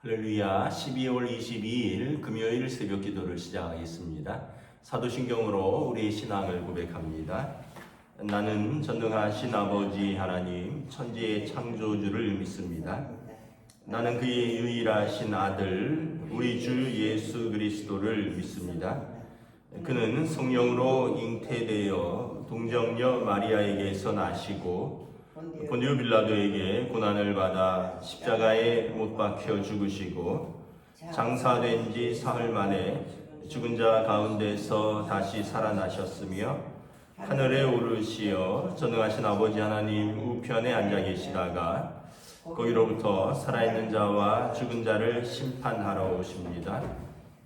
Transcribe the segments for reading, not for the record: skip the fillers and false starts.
할렐루야. 12월 22일 금요일 새벽 기도를 시작하겠습니다. 사도신경으로 우리의 신앙을 고백합니다. 나는 전능하신 아버지 하나님 천지의 창조주를 믿습니다. 나는 그의 유일하신 아들 우리 주 예수 그리스도를 믿습니다. 그는 성령으로 잉태되어 동정녀 마리아에게서 나시고 본디오 빌라도에게 고난을 받아 십자가에 못 박혀 죽으시고 장사된 지 사흘 만에 죽은 자 가운데서 다시 살아나셨으며 하늘에 오르시어 전능하신 아버지 하나님 우편에 앉아 계시다가 거기로부터 살아있는 자와 죽은 자를 심판하러 오십니다.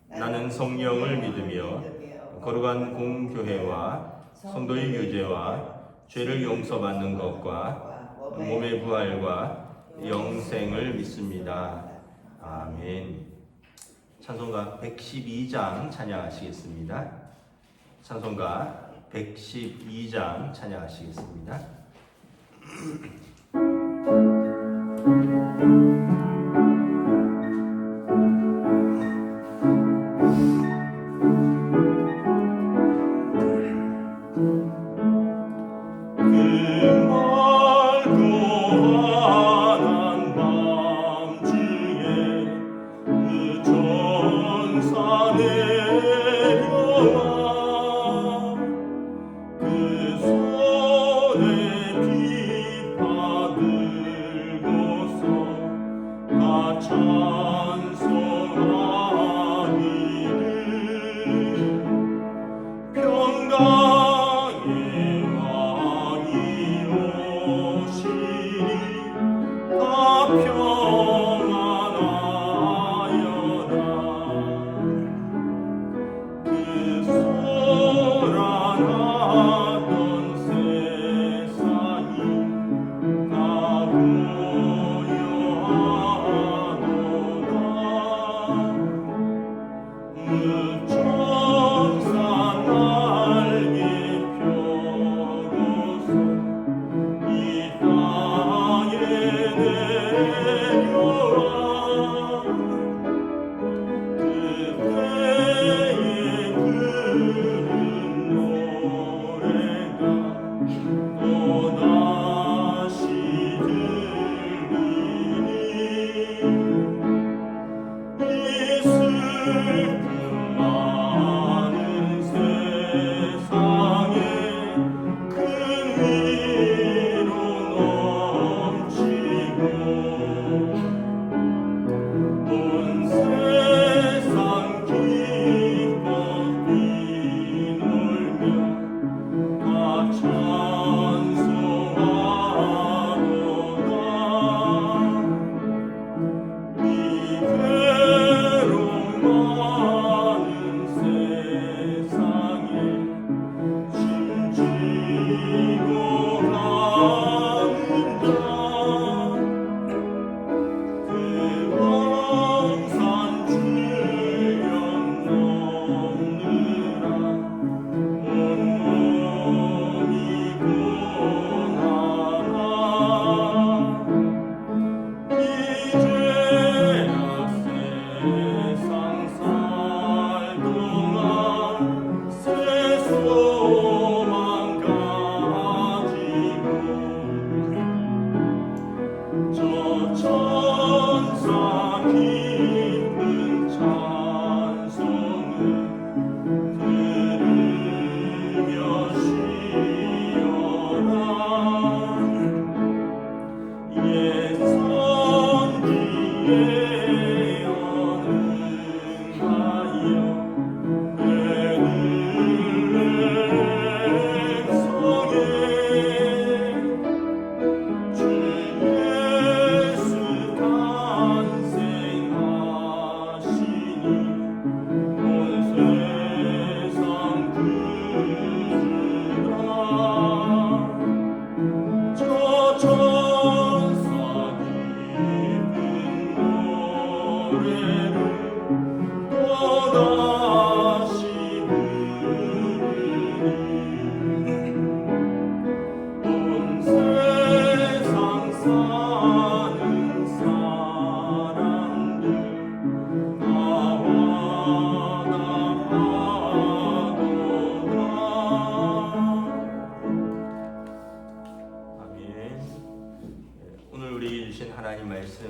나는 성령을 믿으며 거룩한 공교회와 성도의 교제와 죄를 용서받는 것과 몸의 부활과 영생을 믿습니다. 아멘. 찬송가 112장 찬양하시겠습니다. 찬송가 112장 찬양하시겠습니다.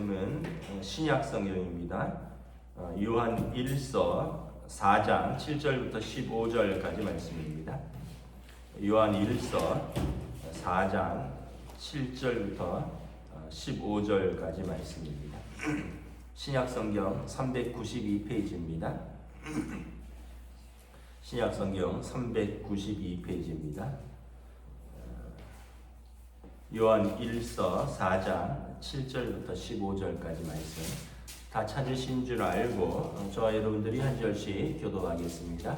말씀은 신약 성경입니다. 요한 1서 4장 7절부터 15절까지 말씀입니다. 요한 1서 4장 7절부터 15절까지 말씀입니다. 신약 성경 392페이지입니다. 신약 성경 392페이지입니다. 요한 1서 4장 7절부터 15절까지 말씀 다 찾으신 줄 알고 저와 여러분들이 한 절씩 교도하겠습니다.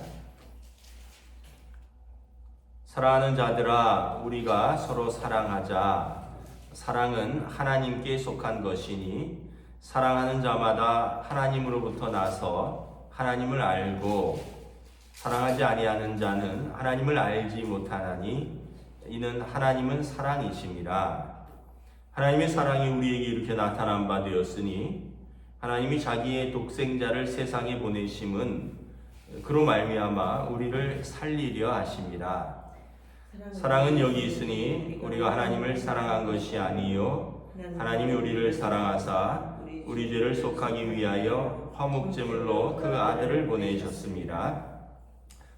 사랑하는 자들아, 우리가 서로 사랑하자. 사랑은 하나님께 속한 것이니 사랑하는 자마다 하나님으로부터 나서 하나님을 알고 사랑하지 아니하는 자는 하나님을 알지 못하나니 이는 하나님은 사랑이심이라. 하나님의 사랑이 우리에게 이렇게 나타난 바 되었으니 하나님이 자기의 독생자를 세상에 보내심은 그로 말미암아 우리를 살리려 하심이라. 사랑은 여기 있으니 우리가 하나님을 사랑한 것이 아니요 하나님이 우리를 사랑하사 우리 죄를 속하기 위하여 화목제물로 그 아들을 보내셨습니다.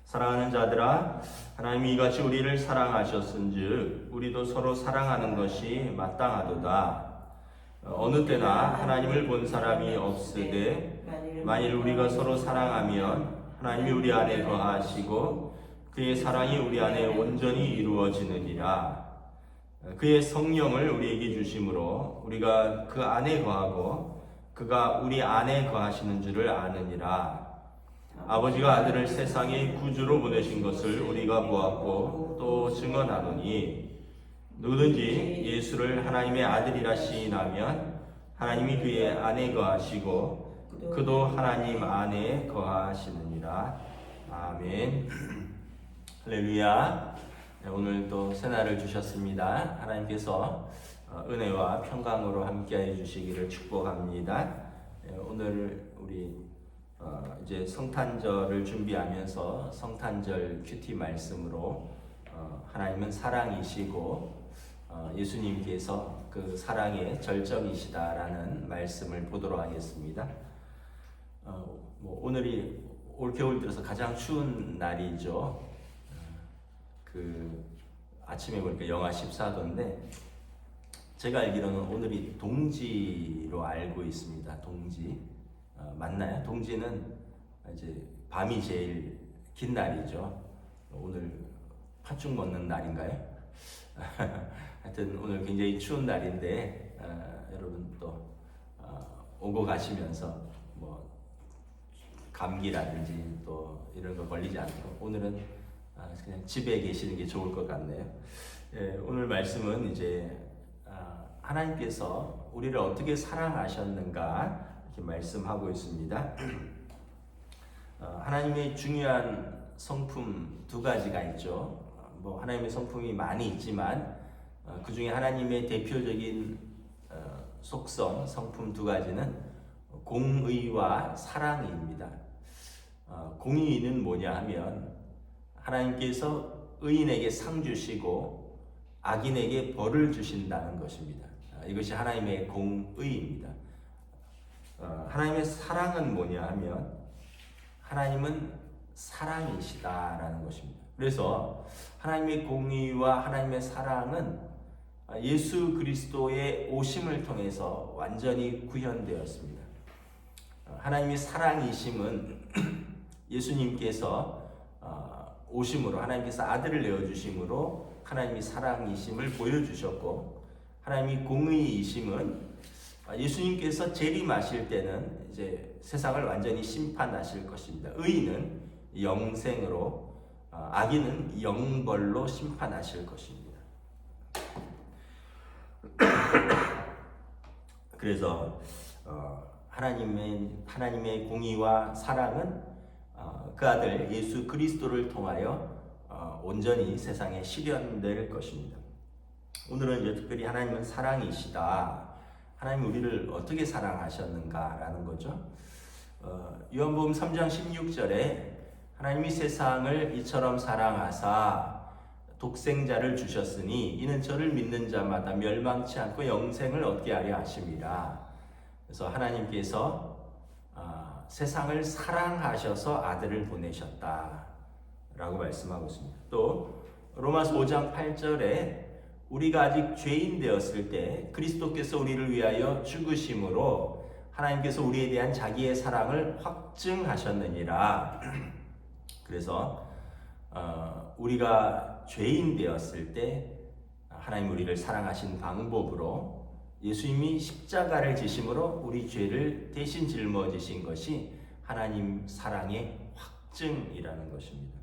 사랑하는 자들아, 하나님이 이같이 우리를 사랑하셨은즉 우리도 서로 사랑하는 것이 마땅하도다. 어느 때나 하나님을 본 사람이 없으되 만일 우리가 서로 사랑하면 하나님이 우리 안에 거하시고 그의 사랑이 우리 안에 온전히 이루어지느니라. 그의 성령을 우리에게 주심으로 우리가 그 안에 거하고 그가 우리 안에 거하시는 줄을 아느니라. 아버지가 아들을 세상에 구주로 보내신 것을 우리가 보았고 또 증언하노니 누구든지 예수를 하나님의 아들이라 시인하면 하나님이 그의 안에 거하시고 그도 하나님 안에 거하시느니라. 아멘. 할렐루야. 오늘 또 새날을 주셨습니다. 하나님께서 은혜와 평강으로 함께해 주시기를 축복합니다. 오늘 우리 이제 성탄절을 준비하면서 성탄절 큐티 말씀으로 하나님은 사랑이시고 예수님께서 그 사랑의 절정이시다라는 말씀을 보도록 하겠습니다. 오늘이 올겨울 들어서 가장 추운 날이죠. 그 아침에 보니까 영하 14도인데 제가 알기로는 오늘이 동지로 알고 있습니다. 동지. 맞나요? 동지는 이제 밤이 제일 긴 날이죠. 오늘 팥죽 먹는 날인가요? 하여튼 오늘 굉장히 추운 날인데 여러분 또 오고 가시면서 뭐 감기라든지 또 이런 거 걸리지 않도록 오늘은 그냥 집에 계시는 게 좋을 것 같네요. 오늘 말씀은 이제 하나님께서 우리를 어떻게 사랑하셨는가 말씀하고 있습니다. 하나님의 중요한 성품 두 가지가 있죠. 뭐 하나님의 성품이 많이 있지만 그 중에 하나님의 대표적인 속성, 성품 두 가지는 공의와 사랑입니다. 공의는 뭐냐 하면 하나님께서 의인에게 상 주시고 악인에게 벌을 주신다는 것입니다. 이것이 하나님의 공의입니다. 하나님의 사랑은 뭐냐 하면 하나님은 사랑이시다라는 것입니다. 그래서 하나님의 공의와 하나님의 사랑은 예수 그리스도의 오심을 통해서 완전히 구현되었습니다. 하나님의 사랑이심은 예수님께서 오심으로 하나님께서 아들을 내어주심으로 하나님이 사랑이심을 보여주셨고 하나님이 공의이심은 예수님께서 재림하실 때는 이제 세상을 완전히 심판하실 것입니다. 의인은 영생으로, 악인은 영벌로 심판하실 것입니다. 그래서 하나님의 공의와 사랑은 그 아들 예수 그리스도를 통하여 온전히 세상에 실현될 것입니다. 오늘은 이제 특별히 하나님은 사랑이시다. 하나님 우리를 어떻게 사랑하셨는가라는 거죠. 요한복음 3장 16절에 하나님이 세상을 이처럼 사랑하사 독생자를 주셨으니 이는 저를 믿는 자마다 멸망치 않고 영생을 얻게 하려 하심이라. 그래서 하나님께서 세상을 사랑하셔서 아들을 보내셨다라고 말씀하고 있습니다. 또 로마서 5장 8절에 우리가 아직 죄인 되었을 때 그리스도께서 우리를 위하여 죽으심으로 하나님께서 우리에 대한 자기의 사랑을 확증하셨느니라. 그래서 우리가 죄인 되었을 때 하나님 우리를 사랑하신 방법으로 예수님이 십자가를 지심으로 우리 죄를 대신 짊어지신 것이 하나님 사랑의 확증이라는 것입니다.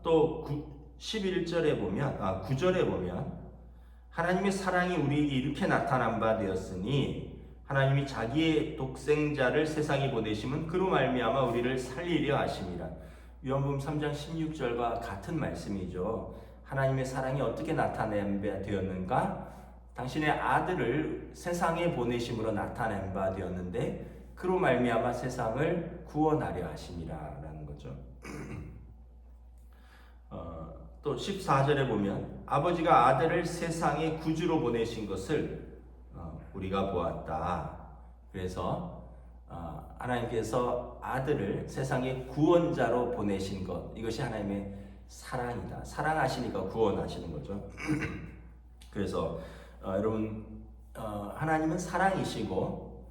또 11절에 보면 9절에 보면 하나님의 사랑이 우리에게 이렇게 나타난 바 되었으니 하나님이 자기의 독생자를 세상에 보내심은 그로 말미암아 우리를 살리려 하심이라. 요한복음 3장 16절과 같은 말씀이죠. 하나님의 사랑이 어떻게 나타낸 바 되었는가? 당신의 아들을 세상에 보내심으로 나타낸 바 되었는데 그로 말미암아 세상을 구원하려 하심이라라는 거죠. 또 14절에 보면 아버지가 아들을 세상에 구주로 보내신 것을 우리가 보았다. 그래서 하나님께서 아들을 세상의 구원자로 보내신 것, 이것이 하나님의 사랑이다. 사랑하시니까 구원하시는 거죠. 그래서 여러분 하나님은 사랑이시고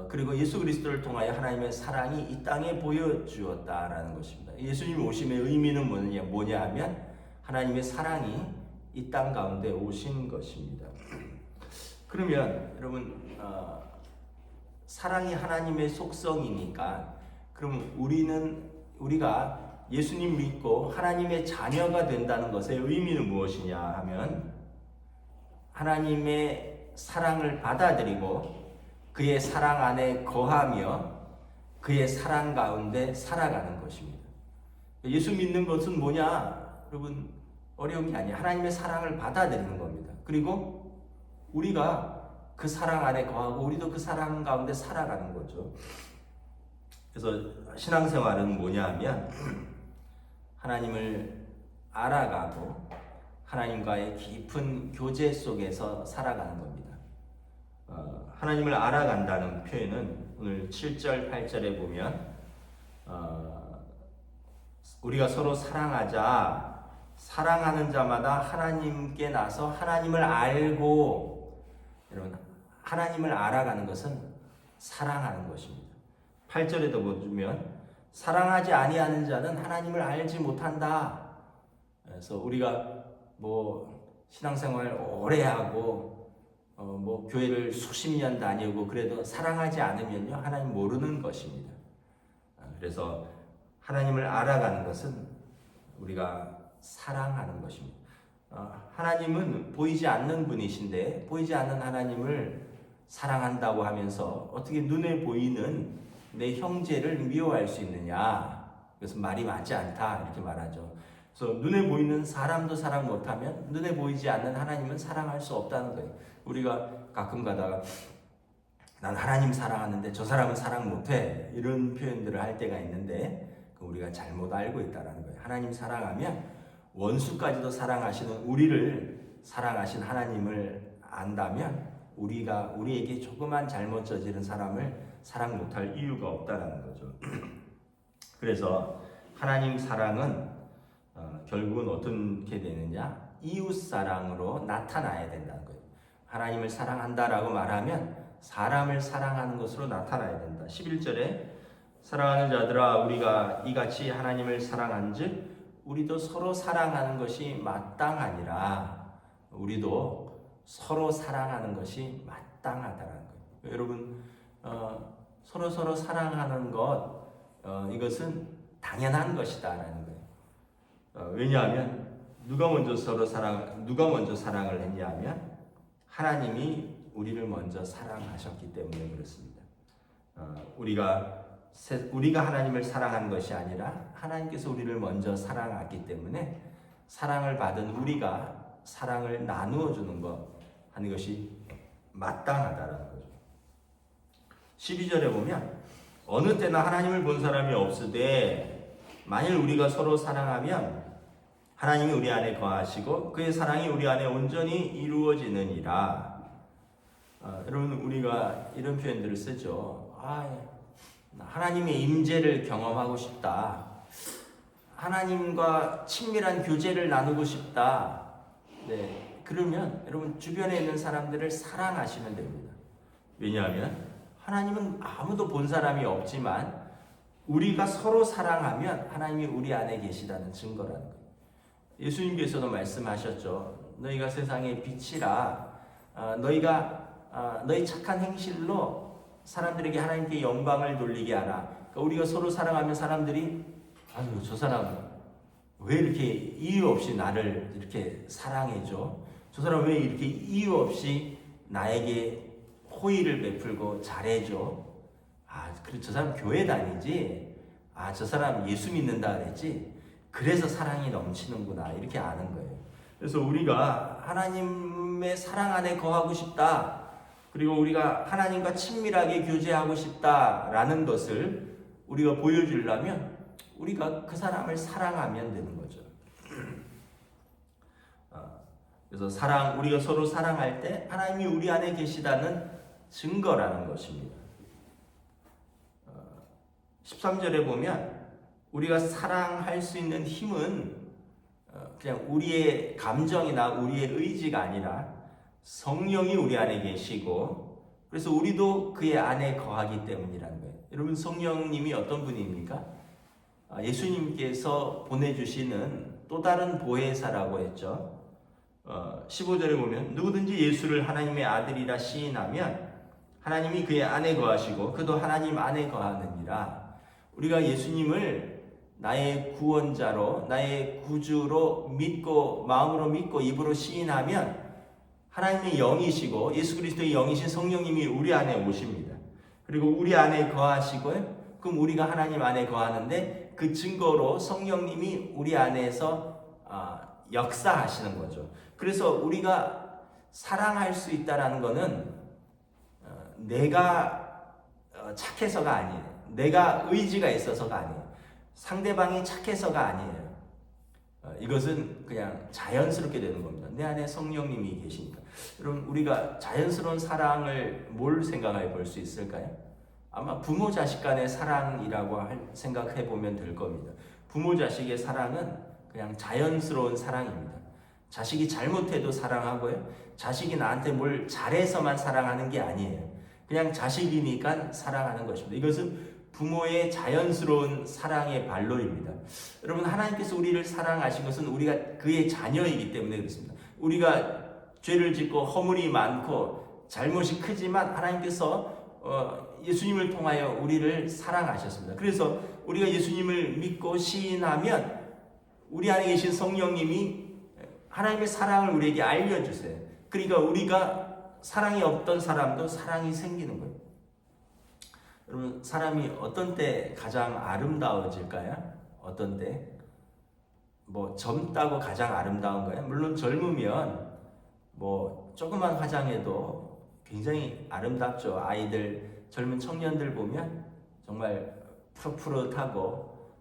그리고 예수 그리스도를 통하여 하나님의 사랑이 이 땅에 보여주었다라는 것입니다. 예수님 오심의 의미는 뭐냐 하면 하나님의 사랑이 이 땅 가운데 오신 것입니다. 그러면 여러분 사랑이 하나님의 속성이니까 그럼 우리가 예수님 믿고 하나님의 자녀가 된다는 것의 의미는 무엇이냐 하면 하나님의 사랑을 받아들이고 그의 사랑 안에 거하며 그의 사랑 가운데 살아가는 것입니다. 예수 믿는 것은 뭐냐? 여러분 어려운 게 아니에요. 하나님의 사랑을 받아들이는 겁니다. 그리고 우리가 그 사랑 안에 거하고 우리도 그 사랑 가운데 살아가는 거죠. 그래서 신앙생활은 뭐냐 하면 하나님을 알아가고 하나님과의 깊은 교제 속에서 살아가는 겁니다. 하나님을 알아간다는 표현은 오늘 7절, 8절에 보면 우리가 서로 사랑하자. 사랑하는 자마다 하나님께 나서 하나님을 알고, 여러분 하나님을 알아가는 것은 사랑하는 것입니다. 8절에도 보면 사랑하지 아니하는 자는 하나님을 알지 못한다. 그래서 우리가 신앙생활 오래 하고 교회를 수십 년 다니고 그래도 사랑하지 않으면요 하나님 모르는 것입니다. 그래서 하나님을 알아가는 것은 우리가 사랑하는 것입니다. 하나님은 보이지 않는 분이신데 보이지 않는 하나님을 사랑한다고 하면서 어떻게 눈에 보이는 내 형제를 미워할 수 있느냐? 그래서 말이 맞지 않다 이렇게 말하죠. 그래서 눈에 보이는 사람도 사랑 못하면 눈에 보이지 않는 하나님은 사랑할 수 없다는 거예요. 우리가 가끔 가다가 난 하나님 사랑하는데 저 사람은 사랑 못해 이런 표현들을 할 때가 있는데 우리가 잘못 알고 있다는 거예요. 하나님 사랑하면 원수까지도 사랑하시는 우리를 사랑하신 하나님을 안다면 우리에게 조그만 잘못 저지른 사람을 사랑 못할 이유가 없다는 거죠. 그래서 하나님 사랑은 결국은 어떻게 되느냐? 이웃 사랑으로 나타나야 된다는 거예요. 하나님을 사랑한다라고 말하면 사람을 사랑하는 것으로 나타나야 된다. 11절에 사랑하는 자들아 우리가 이같이 하나님을 사랑한즉 우리도 서로 사랑하는 것이 마땅하니라. 우리도 서로 사랑하는 것이 마땅하다는 거예요. 여러분 서로 사랑하는 것 이것은 당연한 것이다라는 거예요. 왜냐하면 누가 먼저 사랑을 했냐면 하나님이 우리를 먼저 사랑하셨기 때문에 그렇습니다. 우리가 하나님을 사랑한 것이 아니라 하나님께서 우리를 먼저 사랑했기 때문에 사랑을 받은 우리가 사랑을 나누어 주는 것 하는 것이 마땅하다라는 거죠. 12절에 보면 어느 때나 하나님을 본 사람이 없으되 만일 우리가 서로 사랑하면 하나님이 우리 안에 거하시고 그의 사랑이 우리 안에 온전히 이루어지느니라. 여러분 우리가 이런 표현들을 쓰죠. 하나님의 임재를 경험하고 싶다. 하나님과 친밀한 교제를 나누고 싶다. 네, 그러면 여러분 주변에 있는 사람들을 사랑하시면 됩니다. 왜냐하면 하나님은 아무도 본 사람이 없지만 우리가 서로 사랑하면 하나님이 우리 안에 계시다는 증거라는 거예요. 예수님께서도 말씀하셨죠. 너희가 세상의 빛이라. 너희 착한 행실로 사람들에게 하나님께 영광을 돌리게 하라. 그러니까 우리가 서로 사랑하면 사람들이 저 사람 왜 이렇게 이유 없이 나를 이렇게 사랑해줘? 저 사람 왜 이렇게 이유 없이 나에게 호의를 베풀고 잘해줘? 그래 저 사람 교회 다니지? 저 사람 예수 믿는다 그랬지? 그래서 사랑이 넘치는구나 이렇게 아는 거예요. 그래서 우리가 하나님의 사랑 안에 거하고 싶다. 그리고 우리가 하나님과 친밀하게 교제하고 싶다라는 것을 우리가 보여주려면 우리가 그 사람을 사랑하면 되는 거죠. 그래서 우리가 서로 사랑할 때 하나님이 우리 안에 계시다는 증거라는 것입니다. 13절에 보면 우리가 사랑할 수 있는 힘은 그냥 우리의 감정이나 우리의 의지가 아니라 성령이 우리 안에 계시고 그래서 우리도 그의 안에 거하기 때문이라는 거예요. 여러분 성령님이 어떤 분입니까? 예수님께서 보내주시는 또 다른 보혜사라고 했죠. 15절에 보면 누구든지 예수를 하나님의 아들이라 시인하면 하나님이 그의 안에 거하시고 그도 하나님 안에 거하느니라. 우리가 예수님을 나의 구원자로 나의 구주로 믿고 마음으로 믿고 입으로 시인하면 하나님의 영이시고 예수 그리스도의 영이신 성령님이 우리 안에 오십니다. 그리고 우리 안에 거하시고요. 그럼 우리가 하나님 안에 거하는데 그 증거로 성령님이 우리 안에서 역사하시는 거죠. 그래서 우리가 사랑할 수 있다라는 것은 내가 착해서가 아니에요. 내가 의지가 있어서가 아니에요. 상대방이 착해서가 아니에요. 이것은 그냥 자연스럽게 되는 겁니다. 내 안에 성령님이 계시니까. 여러분 우리가 자연스러운 사랑을 뭘 생각해 볼 수 있을까요? 아마 부모 자식 간의 사랑이라고 생각해 보면 될 겁니다. 부모 자식의 사랑은 그냥 자연스러운 사랑입니다. 자식이 잘못해도 사랑하고요. 자식이 나한테 뭘 잘해서만 사랑하는 게 아니에요. 그냥 자식이니까 사랑하는 것입니다. 이것은 부모의 자연스러운 사랑의 발로입니다. 여러분 하나님께서 우리를 사랑하신 것은 우리가 그의 자녀이기 때문에 그렇습니다. 우리가 죄를 짓고 허물이 많고 잘못이 크지만 하나님께서 예수님을 통하여 우리를 사랑하셨습니다. 그래서 우리가 예수님을 믿고 시인하면 우리 안에 계신 성령님이 하나님의 사랑을 우리에게 알려주세요. 그러니까 우리가 사랑이 없던 사람도 사랑이 생기는 거예요. 여러분 사람이 어떤 때 가장 아름다워질까요? 어떤 때? 젊다고 가장 아름다운가요? 물론 젊으면 조그만 화장해도 굉장히 아름답죠. 아이들, 젊은 청년들 보면 정말 푸릇푸릇하고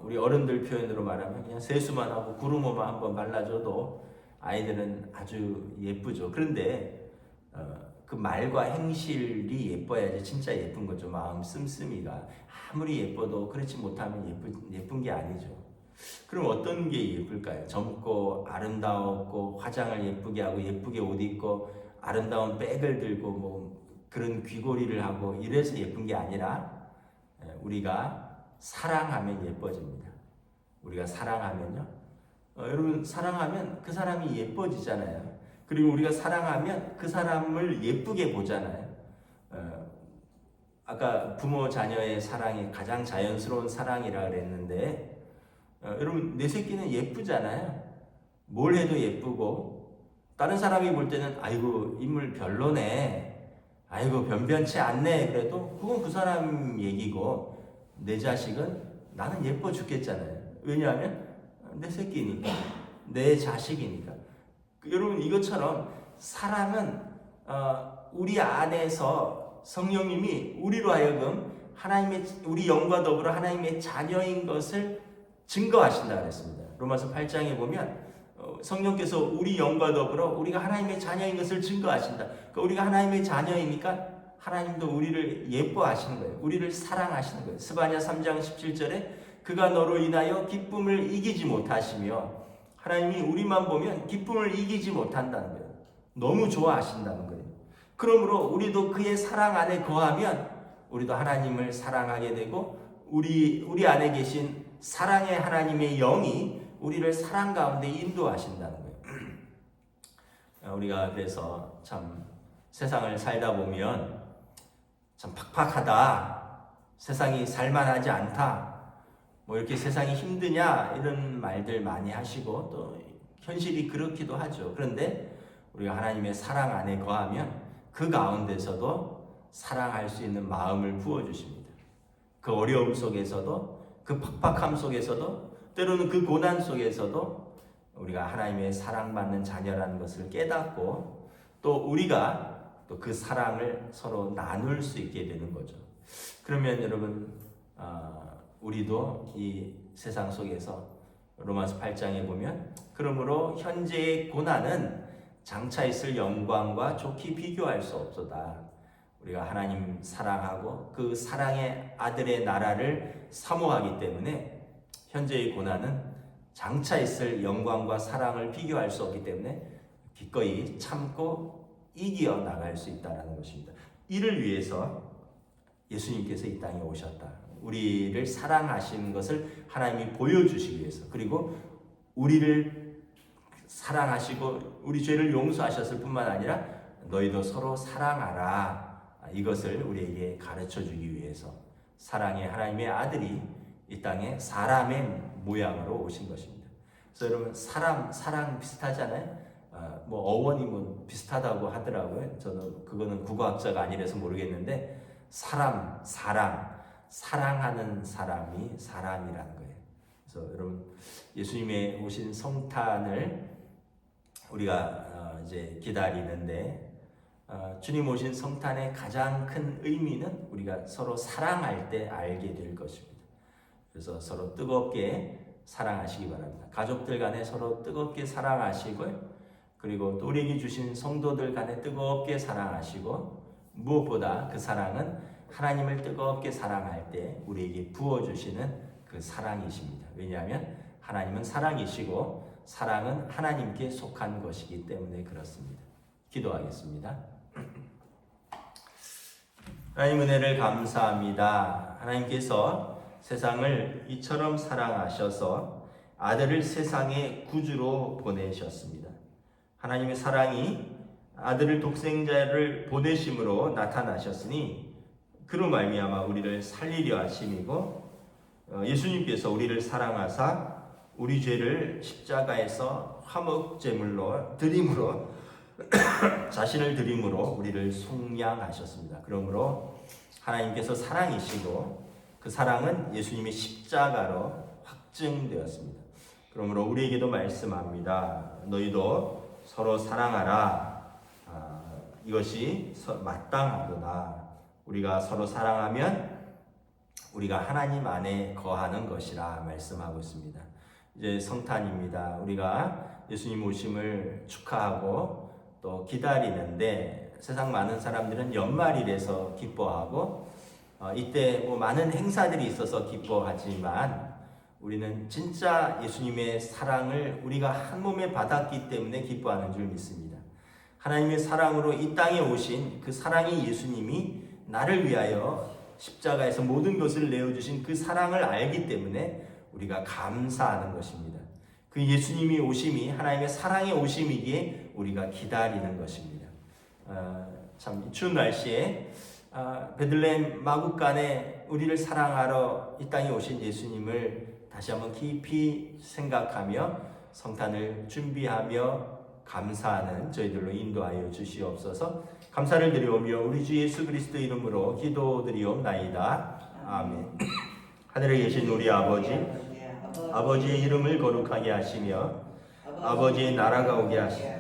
우리 어른들 표현으로 말하면 그냥 세수만 하고 구름모만 한번 발라줘도 아이들은 아주 예쁘죠. 그런데 그 말과 행실이 예뻐야지 진짜 예쁜 거죠. 마음 씀씀이가 아무리 예뻐도 그렇지 못하면 예쁜 게 아니죠. 그럼 어떤 게 예쁠까요? 젊고 아름다웠고 화장을 예쁘게 하고 예쁘게 옷 입고 아름다운 백을 들고 그런 귀걸이를 하고 이래서 예쁜 게 아니라 우리가 사랑하면 예뻐집니다. 우리가 사랑하면요. 여러분 사랑하면 그 사람이 예뻐지잖아요. 그리고 우리가 사랑하면 그 사람을 예쁘게 보잖아요. 아까 부모 자녀의 사랑이 가장 자연스러운 사랑이라 그랬는데 여러분 내 새끼는 예쁘잖아요. 뭘 해도 예쁘고 다른 사람이 볼 때는 아이고 인물 별로네, 아이고 변변치 않네 그래도 그건 그 사람 얘기고 내 자식은 나는 예뻐 죽겠잖아요. 왜냐하면 내 새끼니까 내 자식이니까. 여러분 이것처럼 사랑은 우리 안에서 성령님이 우리로 하여금 우리 영과 더불어 하나님의 자녀인 것을 증거하신다 그랬습니다. 로마서 8장에 보면 성령께서 우리 영과 더불어 우리가 하나님의 자녀인 것을 증거하신다. 그러니까 우리가 하나님의 자녀이니까 하나님도 우리를 예뻐하시는 거예요. 우리를 사랑하시는 거예요. 스바냐 3장 17절에 그가 너로 인하여 기쁨을 이기지 못하시며, 하나님이 우리만 보면 기쁨을 이기지 못한다는 거예요. 너무 좋아하신다는 거예요. 그러므로 우리도 그의 사랑 안에 거하면 우리도 하나님을 사랑하게 되고 우리 안에 계신 사랑의 하나님의 영이 우리를 사랑 가운데 인도하신다는 거예요. 우리가 그래서 참 세상을 살다 보면 참 팍팍하다, 세상이 살만하지 않다, 뭐 이렇게 세상이 힘드냐 이런 말들 많이 하시고 또 현실이 그렇기도 하죠. 그런데 우리가 하나님의 사랑 안에 거하면 그 가운데서도 사랑할 수 있는 마음을 부어주십니다. 그 어려움 속에서도, 그 팍팍함 속에서도, 때로는 그 고난 속에서도 우리가 하나님의 사랑받는 자녀라는 것을 깨닫고 또 우리가 또 그 사랑을 서로 나눌 수 있게 되는 거죠. 그러면 여러분, 우리도 이 세상 속에서 로마서 8장에 보면 그러므로 현재의 고난은 장차 있을 영광과 좋게 비교할 수 없도다. 우리가 하나님 사랑하고 그 사랑의 아들의 나라를 사모하기 때문에 현재의 고난은 장차 있을 영광과 사랑을 비교할 수 없기 때문에 기꺼이 참고 이겨 나갈 수 있다는 것입니다. 이를 위해서 예수님께서 이 땅에 오셨다. 우리를 사랑하시는 것을 하나님이 보여주시기 위해서, 그리고 우리를 사랑하시고 우리 죄를 용서하셨을 뿐만 아니라 너희도 서로 사랑하라, 이것을 우리에게 가르쳐주기 위해서 사랑의 하나님의 아들이 이 땅에 사람의 모양으로 오신 것입니다. 그래서 여러분, 사랑 비슷하잖아요. 뭐 어원이 뭐 비슷하다고 하더라고요. 저는 그거는 국어학자가 아니라서 모르겠는데 사랑하는 사람이 사람이라는 거예요. 그래서 여러분, 예수님의 오신 성탄을 우리가 이제 기다리는데 주님 오신 성탄의 가장 큰 의미는 우리가 서로 사랑할 때 알게 될 것입니다. 그래서 서로 뜨겁게 사랑하시기 바랍니다. 가족들 간에 서로 뜨겁게 사랑하시고, 그리고 또 우리에게 주신 성도들 간에 뜨겁게 사랑하시고, 무엇보다 그 사랑은 하나님을 뜨겁게 사랑할 때 우리에게 부어주시는 그 사랑이십니다. 왜냐하면 하나님은 사랑이시고 사랑은 하나님께 속한 것이기 때문에 그렇습니다. 기도하겠습니다. 하나님, 은혜를 감사합니다. 하나님께서 세상을 이처럼 사랑하셔서 아들을 세상의 구주로 보내셨습니다. 하나님의 사랑이 아들을 독생자를 보내심으로 나타나셨으니 그로 말미암아 우리를 살리려 하심이고, 예수님께서 우리를 사랑하사 우리 죄를 십자가에서 화목제물로 드림으로 자신을 드림으로 우리를 속량하셨습니다. 그러므로 하나님께서 사랑이시고 그 사랑은 예수님의 십자가로 확증되었습니다. 그러므로 우리에게도 말씀합니다. 너희도 서로 사랑하라. 이것이 마땅하구나. 우리가 서로 사랑하면 우리가 하나님 안에 거하는 것이라 말씀하고 있습니다. 이제 성탄입니다. 우리가 예수님 오심을 축하하고 또 기다리는데, 세상 많은 사람들은 연말이라서 기뻐하고 이때 뭐 많은 행사들이 있어서 기뻐하지만, 우리는 진짜 예수님의 사랑을 우리가 한 몸에 받았기 때문에 기뻐하는 줄 믿습니다. 하나님의 사랑으로 이 땅에 오신 그 사랑의 예수님이 나를 위하여 십자가에서 모든 것을 내어주신 그 사랑을 알기 때문에 우리가 감사하는 것입니다. 그 예수님이 오심이 하나님의 사랑의 오심이기에 우리가 기다리는 것입니다. 참 추운 날씨에 베들레헴 마국간에 우리를 사랑하러 이 땅에 오신 예수님을 다시 한번 깊이 생각하며 성탄을 준비하며 감사하는 저희들로 인도하여 주시옵소서. 감사를 드리오며 우리 주 예수 그리스도 이름으로 기도드리옵나이다. 아멘. 하늘에 계신 우리 아버지의 이름을 거룩하게 하시며 아버지의 나라가 오게 하시며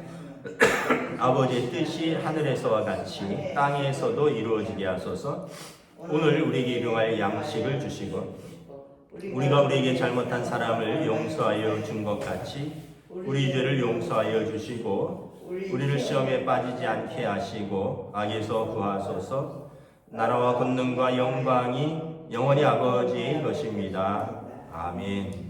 아버지의 뜻이 하늘에서와 같이 땅에서도 이루어지게 하소서. 오늘 우리에게 일용할 양식을 주시고 우리가 우리에게 잘못한 사람을 용서하여 준 것 같이 우리 죄를 용서하여 주시고 우리를 시험에 빠지지 않게 하시고 악에서 구하소서. 나라와 권능과 영광이 영원히 아버지의 것입니다. 아멘.